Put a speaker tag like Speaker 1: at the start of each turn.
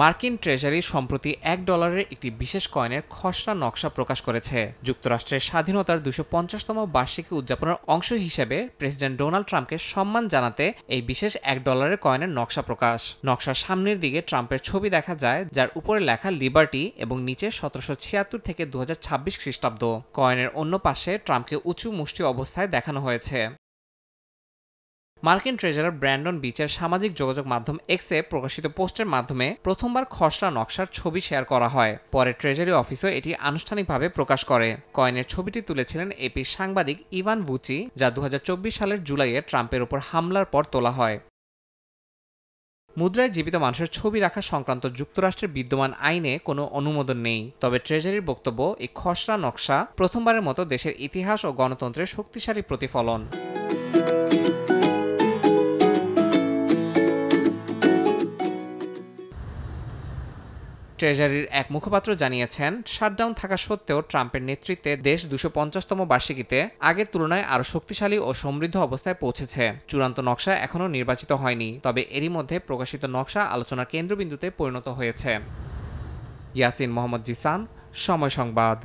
Speaker 1: মার্কিন ট্রেজারি সম্প্রতি $1 একটি বিশেষ কয়েনের খসড়া নকশা প্রকাশ করেছে। যুক্তরাষ্ট্রের স্বাধীনতার 250তম বার্ষিকী উদযাপনের অংশ হিসেবে প্রেসিডেন্ট ডোনাল্ড ট্রাম্পকে সম্মান জানাতে এই বিশেষ $1 কয়েনের নকশা প্রকাশ। নকশার সামনের দিকে ট্রাম্পের ছবি দেখা যায়, যার উপরে লেখা লিবার্টি এবং নিচে 1776 থেকে 2026 খ্রিস্টাব্দ। কয়েনের অন্য পাশে ট্রাম্পকে উঁচু মুষ্টি অবস্থায় দেখানো হয়েছে। মার্কিন ট্রেজারার ব্র্যান্ডন বিচের সামাজিক যোগাযোগ মাধ্যম এক্সে প্রকাশিত পোস্টের মাধ্যমে প্রথমবার খসড়া নকশার ছবি শেয়ার করা হয়। পরে ট্রেজারি অফিসও এটি আনুষ্ঠানিকভাবে প্রকাশ করে। কয়েনের ছবিটি তুলেছিলেন এপির সাংবাদিক ইভান ভুচি, যা 2024 সালের জুলাইয়ে ট্রাম্পের উপর হামলার পর তোলা হয়। মুদ্রায় জীবিত মানুষের ছবি রাখা সংক্রান্ত যুক্তরাষ্ট্রের বিদ্যমান আইনে কোনো অনুমোদন নেই। তবে ট্রেজারির বক্তব্য, এই খসড়া নকশা প্রথমবারের মতো দেশের ইতিহাস ও গণতন্ত্রের শক্তিশালী প্রতিফলন। ট্রেজারির এক মুখপাত্র জানিয়েছেন, শাটডাউন থাকা সত্ত্বেও ট্রাম্পের নেতৃত্বে দেশ 250তম বার্ষিকীতে আগের তুলনায় আরও শক্তিশালী ও সমৃদ্ধ অবস্থায় পৌঁছেছে। চূড়ান্ত নকশা এখনও নির্বাচিত হয়নি, তবে এরই মধ্যে প্রকাশিত নকশা আলোচনার কেন্দ্রবিন্দুতে পরিণত হয়েছে। ইয়াসিন মোহাম্মদ জিসান, সময় সংবাদ।